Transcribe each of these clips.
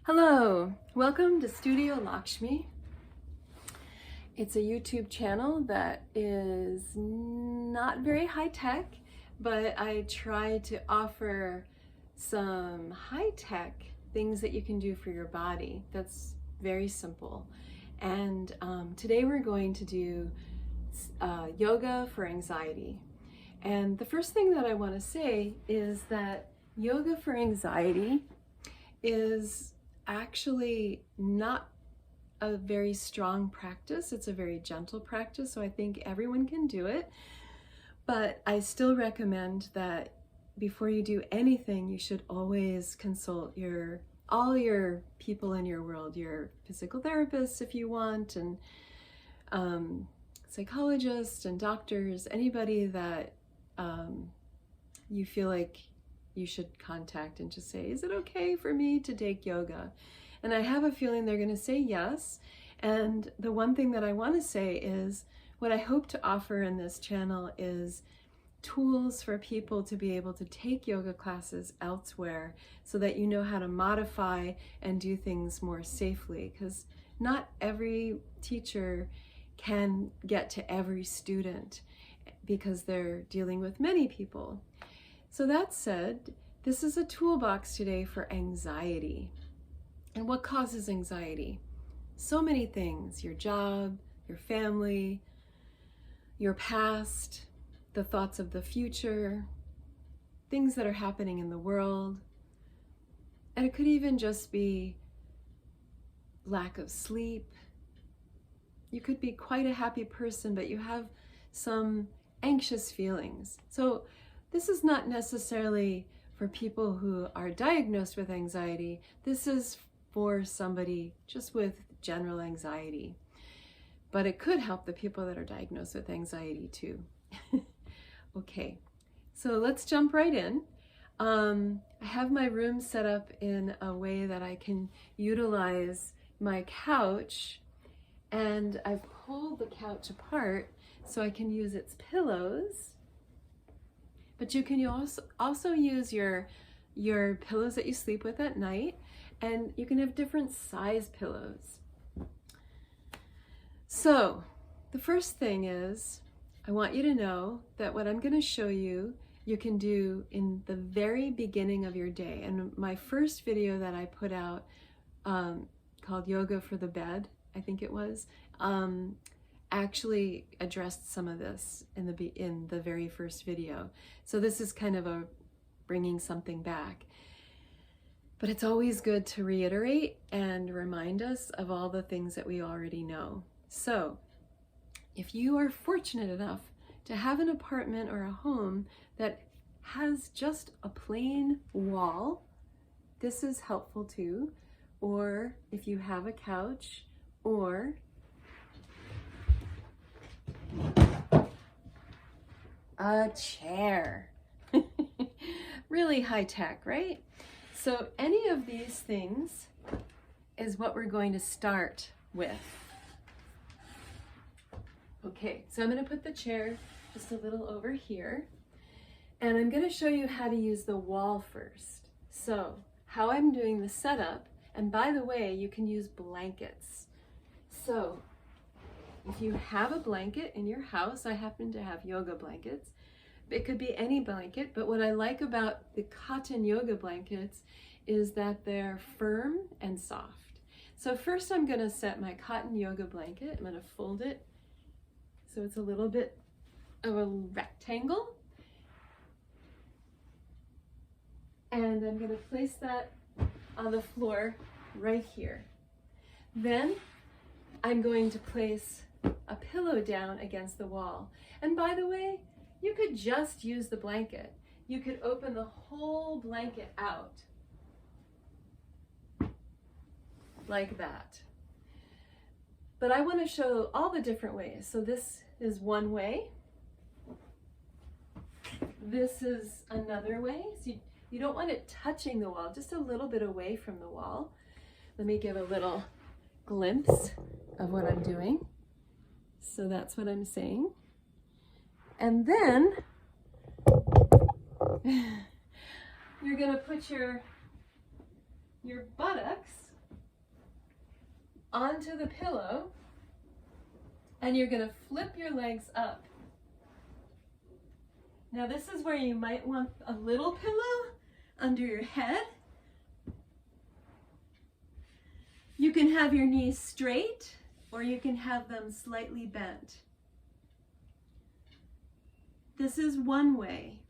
Hello, welcome to Studio Lakshmi. It's a YouTube channel that is not very high tech, but I try to offer some high tech things that you can do for your body that's very simple. And today we're going to do yoga for anxiety. And the first thing that I want to say is that yoga for anxiety is actually not a very strong practice. It's a very gentle practice, so I think everyone can do it. But I still recommend that before you do anything, you should always consult all your people in your world, your physical therapists if you want, and psychologists and doctors, anybody that you feel like you should contact and just say, is it okay for me to take yoga? And I have a feeling they're going to say yes. And the one thing that I want to say is what I hope to offer in this channel is tools for people to be able to take yoga classes elsewhere so that you know how to modify and do things more safely, because not every teacher can get to every student because they're dealing with many people. So that said, this is a toolbox today for anxiety. And what causes anxiety? So many things: your job, your family, your past, the thoughts of the future, things that are happening in the world. And it could even just be lack of sleep. You could be quite a happy person, but you have some anxious feelings. So this is not necessarily for people who are diagnosed with anxiety. This is for somebody just with general anxiety. But it could help the people that are diagnosed with anxiety too. Okay, so let's jump right in. I have my room set up in a way that I can utilize my couch, and I've pulled the couch apart so I can use its pillows. But you can also use your pillows that you sleep with at night, and you can have different size pillows. So the first thing is, I want you to know that what I'm going to show you, you can do in the very beginning of your day. And my first video that I put out called Yoga for the Bed, I think it was, actually addressed some of this in the very first video. So this is kind of a bringing something back. But it's always good to reiterate and remind us of all the things that we already know. So if you are fortunate enough to have an apartment or a home that has just a plain wall, this is helpful too. Or if you have a couch or a chair. Really high tech, right? So any of these things is what we're going to start with. Okay, so I'm going to put the chair just a little over here, and I'm going to show you how to use the wall first. So how I'm doing the setup, and by the way, you can use blankets. So if you have a blanket in your house, I happen to have yoga blankets. It could be any blanket, but what I like about the cotton yoga blankets is that they're firm and soft. So first I'm going to set my cotton yoga blanket. I'm going to fold it so it's a little bit of a rectangle. And I'm going to place that on the floor right here. Then I'm going to place a pillow down against the wall. And by the way, you could just use the blanket. You could open the whole blanket out like that. But I want to show all the different ways. So this is one way. This is another way. So you don't want it touching the wall, just a little bit away from the wall. Let me give a little glimpse of what I'm doing. So that's what I'm saying. And then you're going to put your buttocks onto the pillow, and you're going to flip your legs up. Now this is where you might want a little pillow under your head. You can have your knees straight, or you can have them slightly bent. This is one way.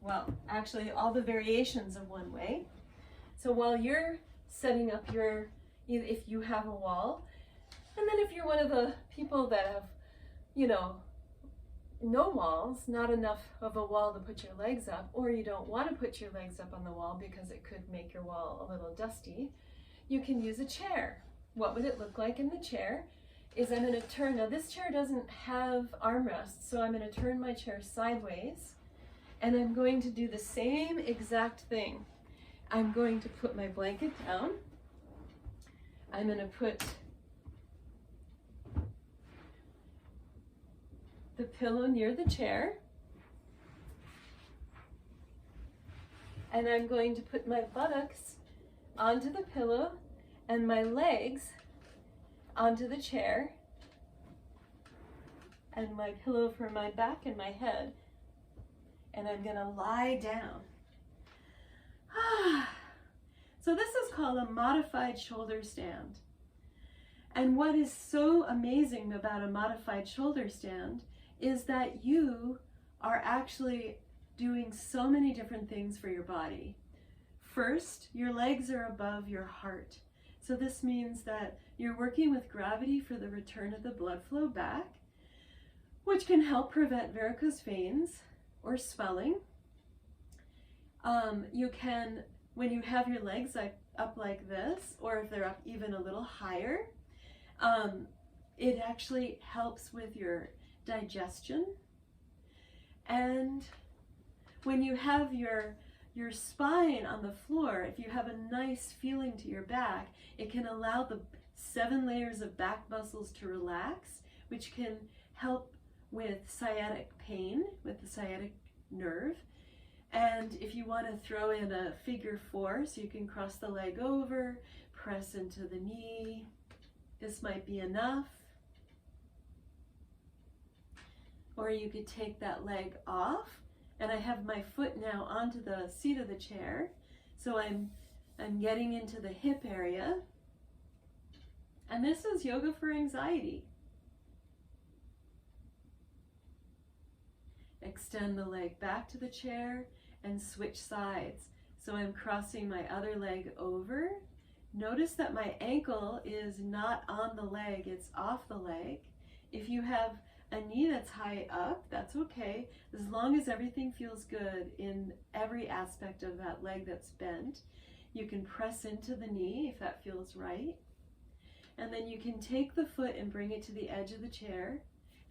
Well, actually all the variations of one way. So while you're setting up if you have a wall, and then if you're one of the people that have, no walls, not enough of a wall to put your legs up, or you don't want to put your legs up on the wall because it could make your wall a little dusty, you can use a chair. What would it look like in the chair is I'm going to turn, now this chair doesn't have armrests, so I'm going to turn my chair sideways, and I'm going to do the same exact thing. I'm going to put my blanket down. I'm going to put the pillow near the chair, and I'm going to put my buttocks onto the pillow and my legs onto the chair, and my pillow for my back and my head, and I'm going to lie down. So this is called a modified shoulder stand. And what is so amazing about a modified shoulder stand is that you are actually doing so many different things for your body. First, your legs are above your heart. So this means that you're working with gravity for the return of the blood flow back, which can help prevent varicose veins or swelling. You can, when you have your legs up like this, or if they're up even a little higher, it actually helps with your digestion. And when you have your spine on the floor, if you have a nice feeling to your back, it can allow the 7 layers of back muscles to relax, which can help with sciatic pain, with the sciatic nerve. And if you want to throw in a figure 4, so you can cross the leg over, press into the knee, this might be enough. Or you could take that leg off, and I have my foot now onto the seat of the chair, so I'm getting into the hip area. And this is yoga for anxiety. Extend the leg back to the chair and switch sides. So I'm crossing my other leg over. Notice that my ankle is not on the leg, it's off the leg. If you have a knee that's high up, that's okay, as long as everything feels good in every aspect of that leg that's bent. You can press into the knee if that feels right. And then you can take the foot and bring it to the edge of the chair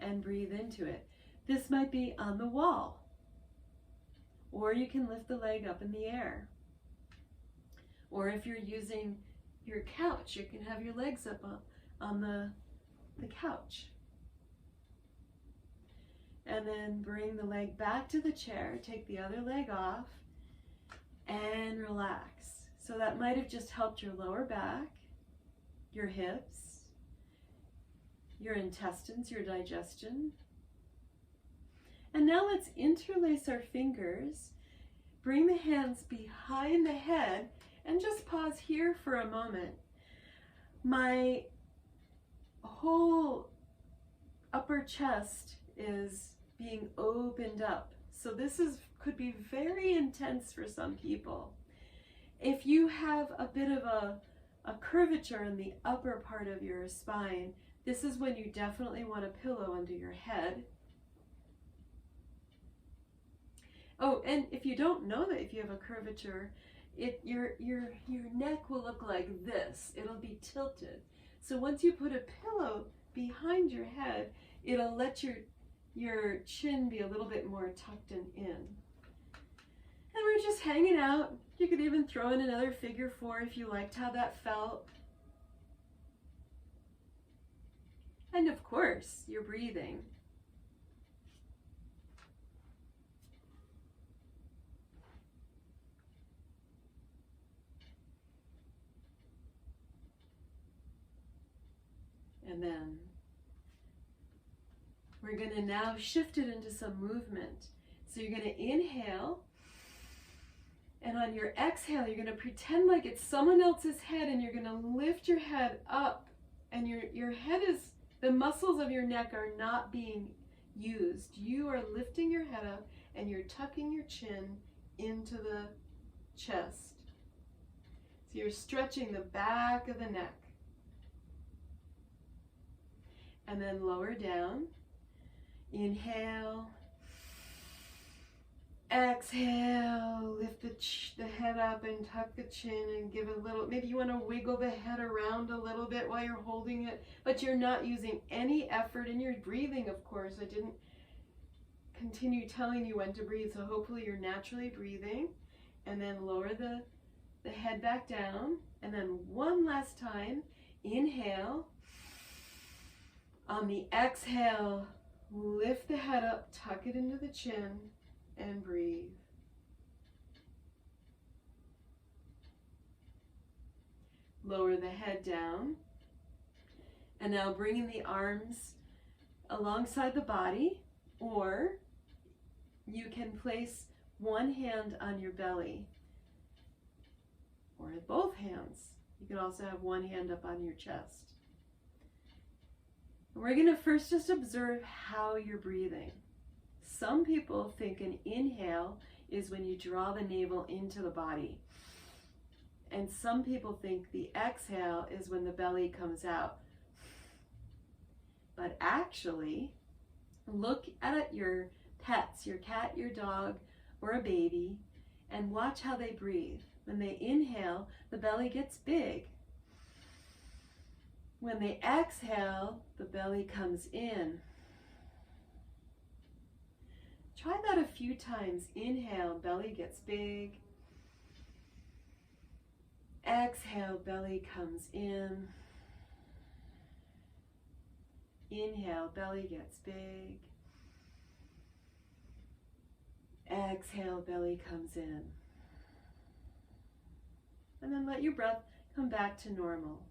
and breathe into it. This might be on the wall, or you can lift the leg up in the air. Or if you're using your couch, you can have your legs up on the couch. And then bring the leg back to the chair, take the other leg off, and relax. So that might have just helped your lower back, your hips, your intestines, your digestion. And now let's interlace our fingers, bring the hands behind the head, and just pause here for a moment. My whole upper chest is being opened up. So this could be very intense for some people. If you have a bit of a curvature in the upper part of your spine, this is when you definitely want a pillow under your head. Oh, and if you don't know that if you have a curvature, your neck will look like this. It'll be tilted. So once you put a pillow behind your head, it'll let your chin be a little bit more tucked in. And we're just hanging out. You could even throw in another figure 4 if you liked how that felt. And of course, you're breathing. And then we're going to now shift it into some movement. So you're going to inhale, and on your exhale, you're going to pretend like it's someone else's head, and you're going to lift your head up, and your head is, the muscles of your neck are not being used. You are lifting your head up, and you're tucking your chin into the chest. So you're stretching the back of the neck. And then lower down. Inhale. Exhale. Lift the head up and tuck the chin and give a little, maybe you want to wiggle the head around a little bit while you're holding it, but you're not using any effort in your breathing, of course. I didn't continue telling you when to breathe, so hopefully you're naturally breathing. And then lower the head back down. And then one last time, inhale. On the exhale, lift the head up, tuck it into the chin, and breathe. Lower the head down. And now bringing the arms alongside the body, or you can place one hand on your belly, or both hands. You can also have one hand up on your chest. We're going to first just observe how you're breathing. Some people think an inhale is when you draw the navel into the body. And some people think the exhale is when the belly comes out. But actually, look at your pets, your cat, your dog, or a baby, and watch how they breathe. When they inhale, the belly gets big. When they exhale, the belly comes in. Try that a few times. Inhale, belly gets big. Exhale, belly comes in. Inhale, belly gets big. Exhale, belly comes in. And then let your breath come back to normal.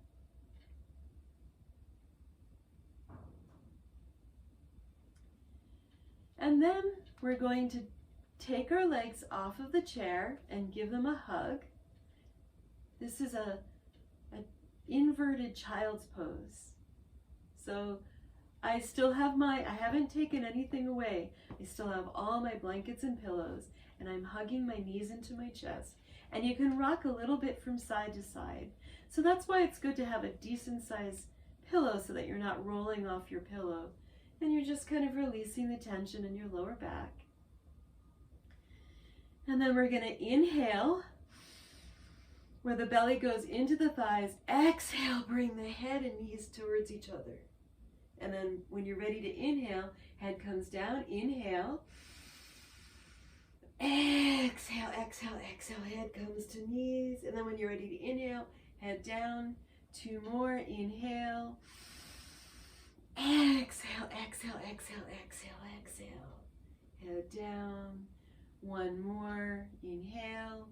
And then we're going to take our legs off of the chair and give them a hug. This is an inverted child's pose. So I still have I haven't taken anything away. I still have all my blankets and pillows, and I'm hugging my knees into my chest. And you can rock a little bit from side to side. So that's why it's good to have a decent sized pillow so that you're not rolling off your pillow. And you're just kind of releasing the tension in your lower back. And then we're going to inhale, where the belly goes into the thighs. Exhale, bring the head and knees towards each other. And then when you're ready to inhale, head comes down. Inhale. Exhale, exhale, exhale. Head comes to knees. And then when you're ready to inhale, head down. 2 more. Inhale. Exhale, exhale, exhale, exhale, exhale. Head down. 1 more. Inhale.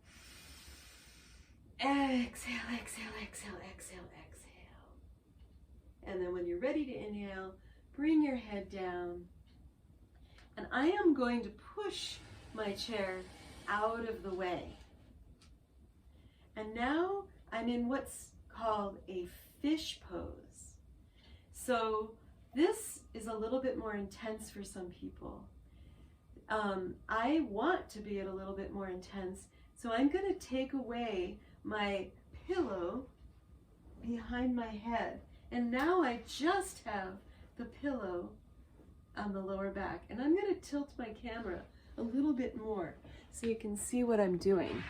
Exhale, exhale, exhale, exhale, exhale. And then when you're ready to inhale, bring your head down. And I am going to push my chair out of the way. And now I'm in what's called a fish pose. So this is a little bit more intense for some people. I want to be a little bit more intense, so I'm going to take away my pillow behind my head. And now I just have the pillow on the lower back. And I'm going to tilt my camera a little bit more so you can see what I'm doing.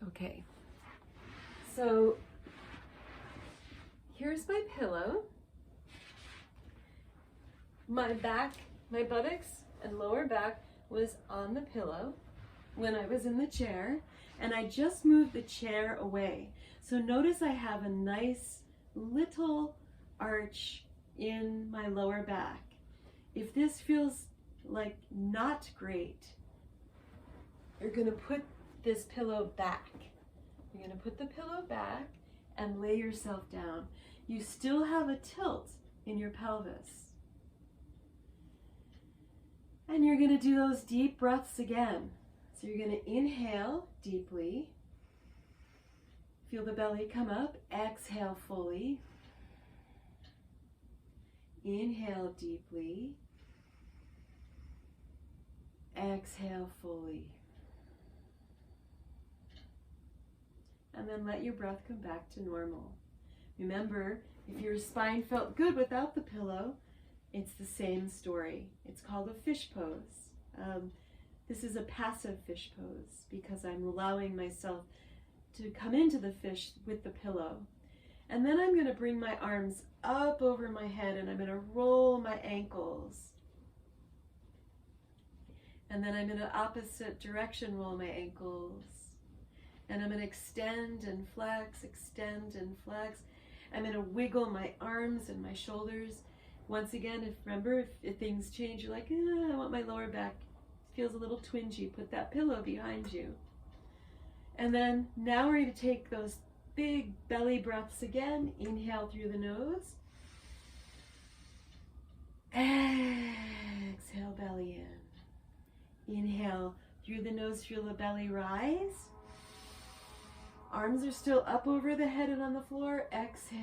Okay, so here's my pillow. My back, my buttocks and lower back was on the pillow when I was in the chair, and I just moved the chair away. So notice I have a nice little arch in my lower back. If this feels like not great, you're going to put this pillow back. You're going to put the pillow back and lay yourself down. You still have a tilt in your pelvis. And you're going to do those deep breaths again. So you're going to inhale deeply. Feel the belly come up. Exhale fully. Inhale deeply. Exhale fully. And then let your breath come back to normal. Remember, if your spine felt good without the pillow, it's the same story. It's called a fish pose. This is a passive fish pose because I'm allowing myself to come into the fish with the pillow. And then I'm going to bring my arms up over my head and I'm going to roll my ankles. And then I'm going to opposite direction roll my ankles. And I'm going to extend and flex, extend and flex. I'm going to wiggle my arms and my shoulders. Once again, remember, if things change, you're like, I want my lower back. It feels a little twingy. Put that pillow behind you. And then now we're going to take those big belly breaths again. Inhale through the nose. Exhale, belly in. Inhale through the nose, feel the belly rise. Arms are still up over the head and on the floor. Exhale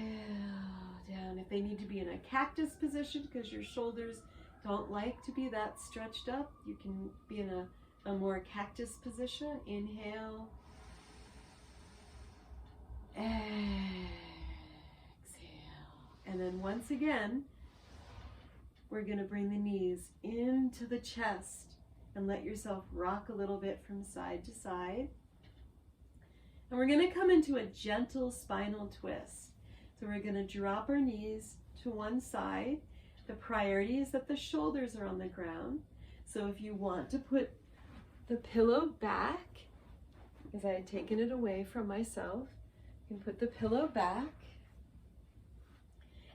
down. If they need to be in a cactus position because your shoulders don't like to be that stretched up, you can be in a more cactus position. Inhale. Exhale. And then once again, we're going to bring the knees into the chest and let yourself rock a little bit from side to side. And we're going to come into a gentle spinal twist. So we're going to drop our knees to one side. The priority is that the shoulders are on the ground. So if you want to put the pillow back, because I had taken it away from myself, you can put the pillow back.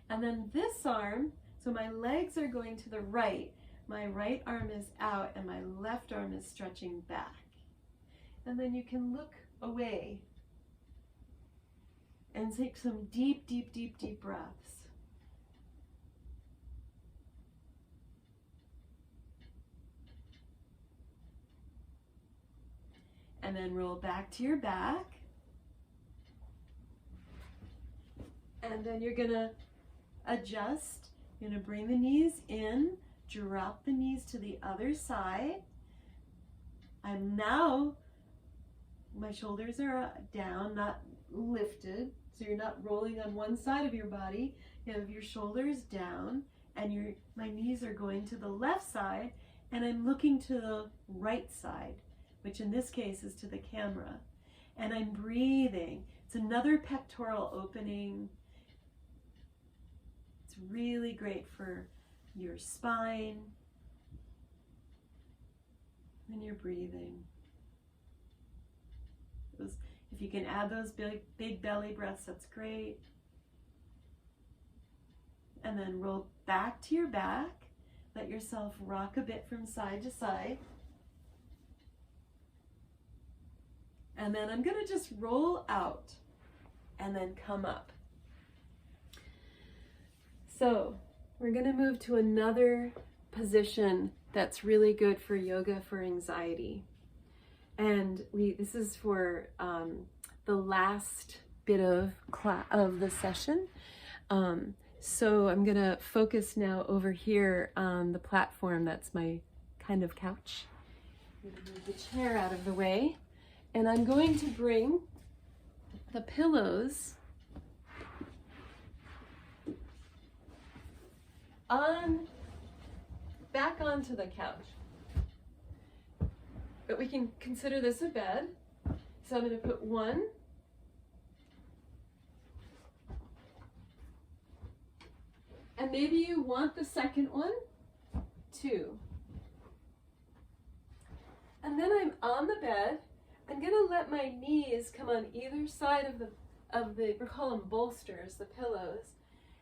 And then this arm, so my legs are going to the right. My right arm is out and my left arm is stretching back. And then you can look away and take some deep, deep, deep, deep breaths. And then roll back to your back. And then you're going to adjust. You're going to bring the knees in, drop the knees to the other side. I'm now, my shoulders are down, not lifted. So you're not rolling on one side of your body. You have your shoulders down and my knees are going to the left side and I'm looking to the right side, which in this case is to the camera. And I'm breathing. It's another pectoral opening. It's really great for your spine. And you're breathing. If you can add those big belly breaths, that's great. And then roll back to your back. Let yourself rock a bit from side to side. And then I'm going to just roll out and then come up. So we're going to move to another position that's really good for yoga for anxiety. And this is for the last bit of the session. So I'm going to focus now over here on the platform. That's my kind of couch. I'm going to move the chair out of the way. And I'm going to bring the pillows back onto the couch. But we can consider this a bed. So I'm going to put one. And maybe you want the second one, two. And then I'm on the bed. I'm going to let my knees come on either side of the, we call them bolsters, the pillows.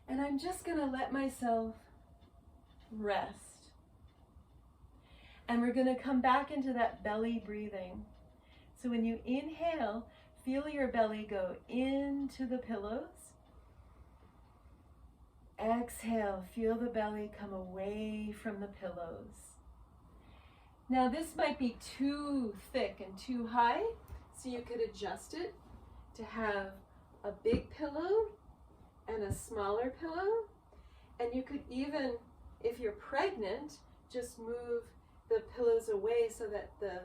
And I'm just going to let myself rest. And we're going to come back into that belly breathing. So when you inhale, feel your belly go into the pillows. Exhale, feel the belly come away from the pillows. Now this might be too thick and too high, so you could adjust it to have a big pillow and a smaller pillow. And you could even, if you're pregnant, just move the pillows away so that the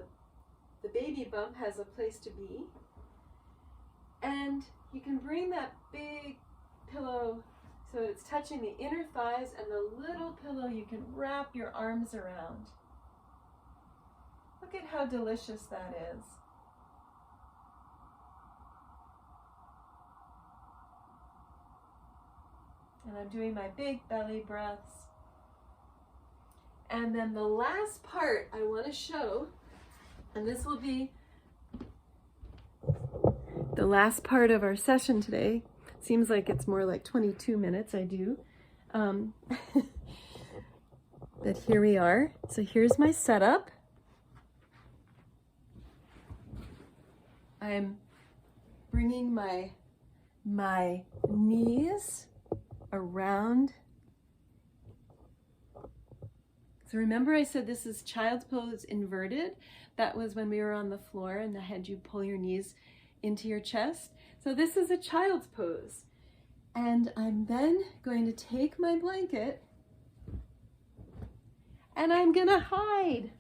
baby bump has a place to be. And you can bring that big pillow so that it's touching the inner thighs, and the little pillow you can wrap your arms around. Look at how delicious that is. And I'm doing my big belly breaths. And then the last part I want to show, and this will be the last part of our session today. Seems like it's more like 22 minutes, I do. But here we are. So here's my setup. I'm bringing my knees around. So remember I said this is child's pose inverted. That was when we were on the floor and I had you pull your knees into your chest. So this is a child's pose. And I'm then going to take my blanket and I'm gonna hide.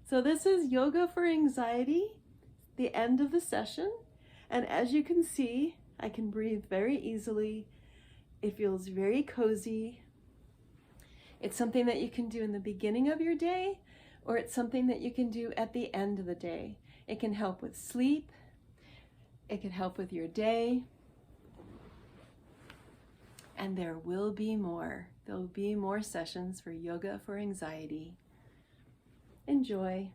So this is yoga for anxiety, the end of the session. And as you can see, I can breathe very easily. It feels very cozy. It's something that you can do in the beginning of your day, or it's something that you can do at the end of the day. It can help with sleep. It can help with your day. And there will be more. There will be more sessions for yoga for anxiety. Enjoy.